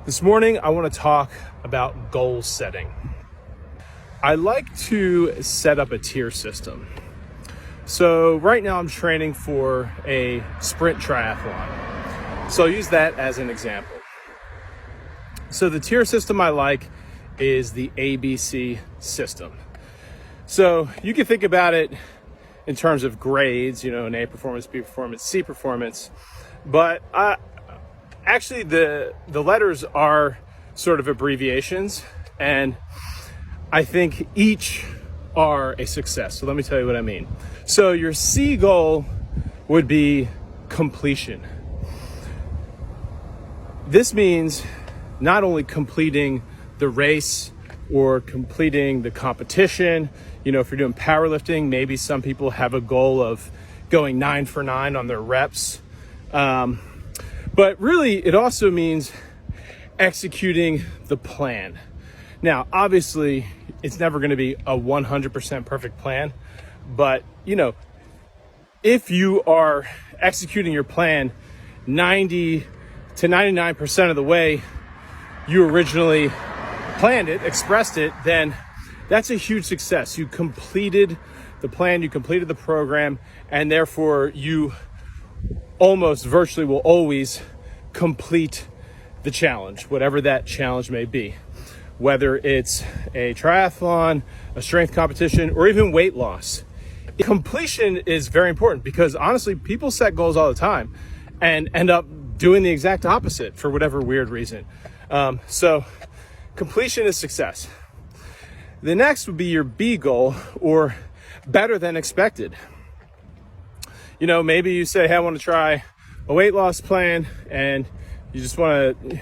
This morning, I want to talk about goal setting. I like to set up a tier system. So right now I'm training for a sprint triathlon. So I'll use that as an example. So the tier system I like is the ABC system. So you can think about it in terms of grades, an A performance, B performance, C performance, but actually the letters are sort of abbreviations, and I think each are a success. So let me tell you what I mean. So your C goal would be completion. This means not only completing the race or completing the competition. If you're doing powerlifting, maybe some people have a goal of going 9 for 9 on their reps. But really, it also means executing the plan. Now, obviously, it's never going to be a 100% perfect plan. But, if you are executing your plan 90 to 99% of the way you originally planned it, expressed it, then that's a huge success. You completed the plan, you completed the program, and therefore you almost virtually will always complete the challenge, whatever that challenge may be, whether it's a triathlon, a strength competition, or even weight loss. Completion is very important because honestly, people set goals all the time and end up doing the exact opposite for whatever weird reason. So completion is success. The next would be your B goal, or better than expected. Maybe you say, hey, I want to try a weight loss plan, and you just want to,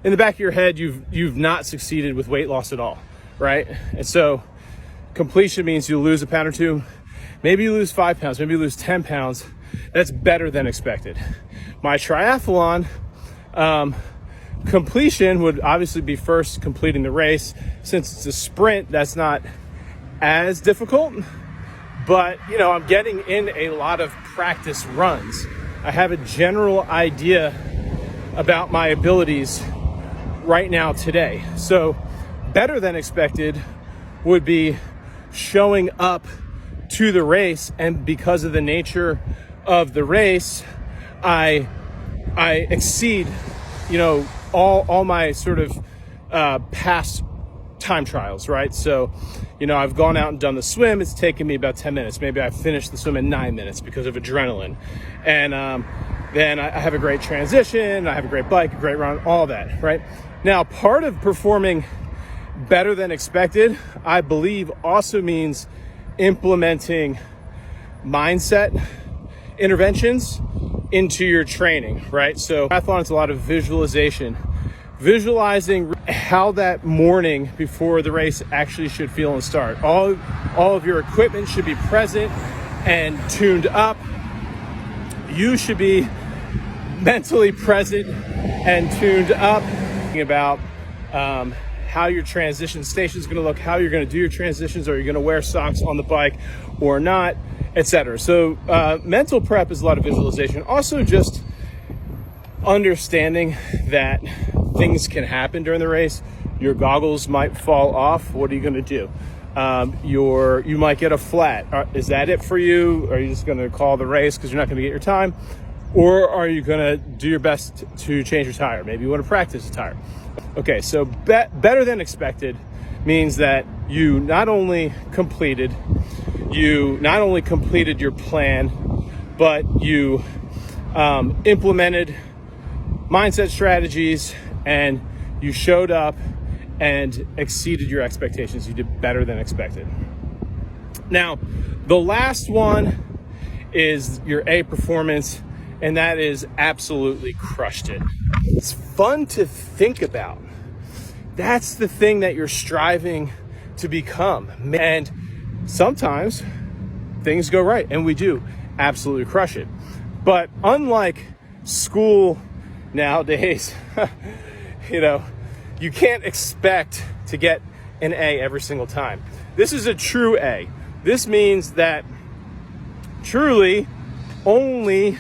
in the back of your head, you've not succeeded with weight loss at all, right? And so completion means you lose a pound or two. Maybe you lose 5 pounds, maybe you lose 10 pounds. That's better than expected. My triathlon, completion would obviously be first completing the race. Since it's a sprint, that's not as difficult, but I'm getting in a lot of practice runs. I have a general idea about my abilities right now today. So better than expected would be showing up to the race, and because of the nature of the race, I exceed all my sort of past time trials, right? So, I've gone out and done the swim. It's taken me about 10 minutes. Maybe I finished the swim in 9 minutes because of adrenaline. And then I have a great transition. I have a great bike, a great run, all that, right? Now, part of performing better than expected, I believe, also means implementing mindset interventions into your training, right? So triathlon is a lot of visualization, visualizing how that morning before the race actually should feel and start. All of your equipment should be present and tuned up. You should be mentally present and tuned up. Thinking about how your transition station is going to look, how you're going to do your transitions, are you going to wear socks on the bike or not, etc. So mental prep is a lot of visualization. Also just understanding that things can happen during the race. Your goggles might fall off. What are you going to do? You might get a flat. Is that it for you? Are you just going to call the race because you're not going to get your time? Or are you going to do your best to change your tire? Maybe you want to practice a tire. Okay, so better than expected means that you not only completed your plan, but you implemented mindset strategies, and you showed up and exceeded your expectations. You did better than expected. Now, the last one is your A performance, and that is absolutely crushed it. It's fun to think about. That's the thing that you're striving to become. And sometimes things go right, and we do absolutely crush it. But unlike school nowadays, you can't expect to get an A every single time. This is a true A. This means that truly only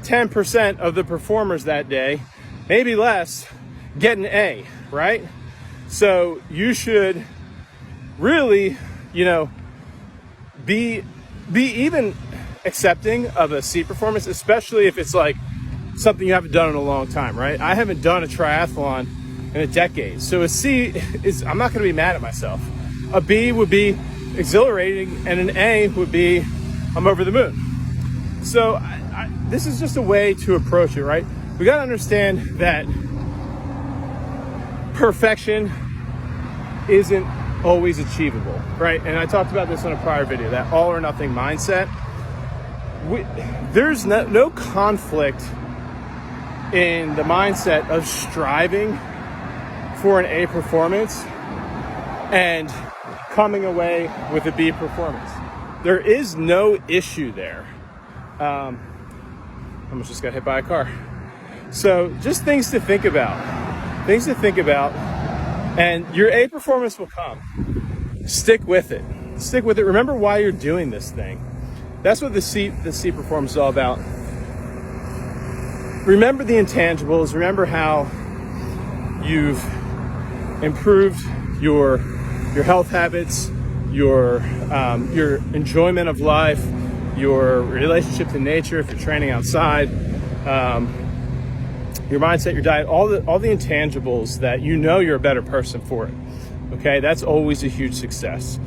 10% of the performers that day, maybe less, get an A, right? So you should really, you know, be even accepting of a C performance, especially if it's like something you haven't done in a long time, right? I haven't done a triathlon in a decade. So a C is, I'm not going to be mad at myself. A B would be exhilarating, and an A would be, I'm over the moon. So this is just a way to approach it, right? We got to understand that perfection isn't always achievable, right? And I talked about this in a prior video, that all or nothing mindset. There's no conflict in the mindset of striving for an A performance and coming away with a B performance. There is no issue there. I almost just got hit by a car. So just things to think about. And your A performance will come. Stick with it. Remember why you're doing this thing. That's what the C performance is all about. Remember the intangibles. Remember how you've improved your health habits, your enjoyment of life, your relationship to nature if you're training outside, your mindset, your diet, all the intangibles that you know you're a better person for it. Okay, that's always a huge success,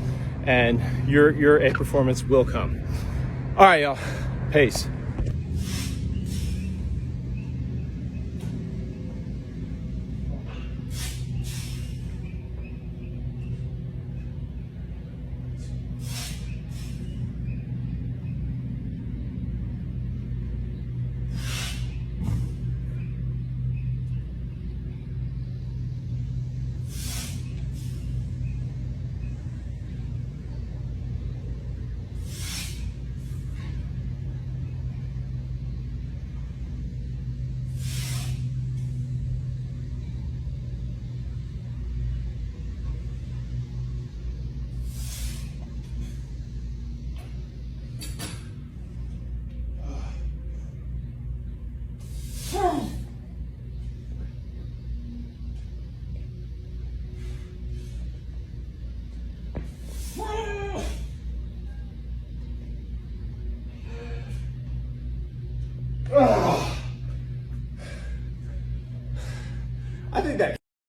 and your A performance will come. All right, y'all. Peace. I think that